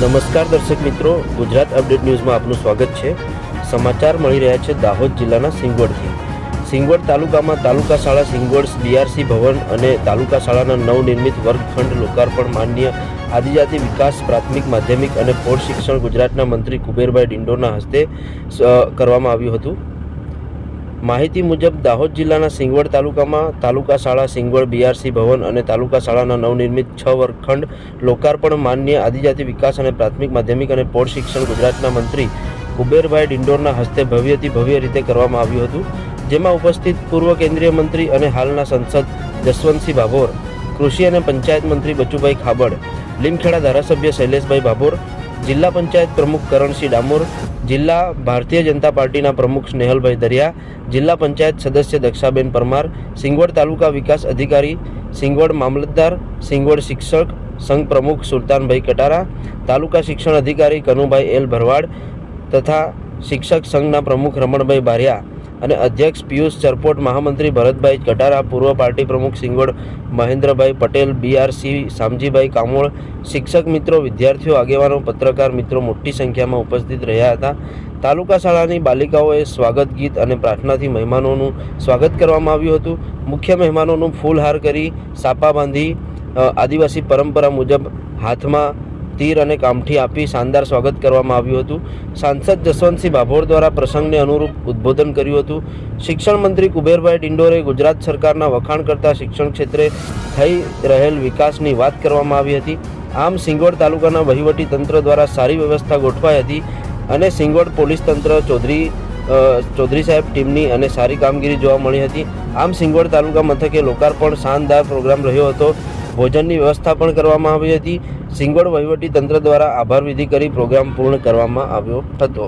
નમસ્કાર દર્શક મિત્રો, ગુજરાત અપડેટ ન્યૂઝમાં આપનું સ્વાગત છે। સમાચાર મળી રહ્યા છે દાહોદ જિલ્લાના સિંગવડથી। સિંગવડ તાલુકામાં તાલુકા શાળા સિંગવડ બીઆરસી ભવન અને તાલુકા શાળાના નવનિર્મિત વર્ગખંડ લોકાર્પણ માનનીય આદિજાતિ વિકાસ પ્રાથમિક માધ્યમિક અને પ્રૌઢ શિક્ષણ ગુજરાતના મંત્રી કુબેરભાઈ ડિંડોરના હસ્તે કરવામાં આવ્યું હતું। માહિતી મુજબ દાહોદ જિલ્લાના સિંગવડ તાલુકામાં તાલુકા શાળા સિંગવડ બીઆરસી ભવન અને તાલુકા શાળાના નવનિર્મિત 6 વર્ગખંડ લોકાર્પણ માનનીય આદિજાતિ વિકાસ અને પ્રાથમિક માધ્યમિક અને પ્રૌઢ શિક્ષણ ગુજરાતના મંત્રી કુબેરભાઈ ડિંડોરના હસ્તે ભવ્યથી ભવ્ય રીતે કરવામાં આવ્યું હતું, જેમાં ઉપસ્થિત પૂર્વ કેન્દ્રીય મંત્રી અને હાલના સંસદ જસવંતસિંહ ભાભોર, કૃષિ અને પંચાયત મંત્રી બચુભાઈ ખાબડ, લીમખેડા ધારાસભ્ય શૈલેષભાઈ ભાભોર, જિલ્લા પંચાયત પ્રમુખ કરણસિંહ ડામોર, જિલ્લા ભારતીય જનતા પાર્ટીના પ્રમુખ સ્નેહલભાઈ દરિયા, જિલ્લા પંચાયત સદસ્ય દક્ષાબેન પરમાર, સિંગવડ તાલુકા વિકાસ અધિકારી, સિંગવડ મામલતદાર, સિંગવડ શિક્ષક સંઘ પ્રમુખ સુલતાનભાઈ કટારા, તાલુકા શિક્ષણ અધિકારી કનુભાઈ એલ ભરવાડ તથા શિક્ષક સંઘના પ્રમુખ રમણભાઈ બારિયા અને અધ્યક્ષ પિયુષ ચરપોટ, મહામંત્રી ભરતભાઈ કટારા, પૂર્વ પાર્ટી પ્રમુખ સિંગવડ મહેન્દ્રભાઈ પટેલ, બીઆરસી શામજીભાઈ કામોળ, શિક્ષક મિત્રો, વિદ્યાર્થીઓ, આગેવાનો, પત્રકાર મિત્રો મોટી સંખ્યામાં ઉપસ્થિત રહ્યા હતા। તાલુકા શાળાની બાલિકાઓએ સ્વાગત ગીત અને પ્રાર્થનાથી મહેમાનોનું સ્વાગત કરવામાં આવ્યું હતું। મુખ્ય મહેમાનોનું ફૂલહાર કરી સાપા બાંધી આદિવાસી પરંપરા મુજબ હાથમાં તીર અને કામઠી આપી શાનદાર સ્વાગત કરવામાં આવ્યું હતું। સાંસદ જસવંતસિંહ ભાભોર દ્વારા પ્રસંગને અનુરૂપ ઉદ્બોધન કર્યું હતું। શિક્ષણ મંત્રી કુબેરભાઈ ડિંડોરે ગુજરાત સરકારના વખાણ કરતા શિક્ષણ ક્ષેત્રે થઈ રહેલ વિકાસની વાત કરવામાં આવી હતી। આમ સિંગવડ તાલુકાના વહીવટી તંત્ર દ્વારા સારી વ્યવસ્થા ગોઠવાઈ હતી અને સિંગવડ પોલીસ તંત્ર ચૌધરી સાહેબ ટીમની અને સારી કામગીરી જોવા મળી હતી। આમ સિંગવડ તાલુકા મથકે લોકાર્પણ શાનદાર પ્રોગ્રામ રહ્યો હતો। ભોજનની વ્યવસ્થા પણ કરવામાં આવી હતી। સિંગવડ વહીવટી તંત્ર દ્વારા આભાર વિધિ કરી પ્રોગ્રામ પૂર્ણ કરવામાં આવ્યો હતો।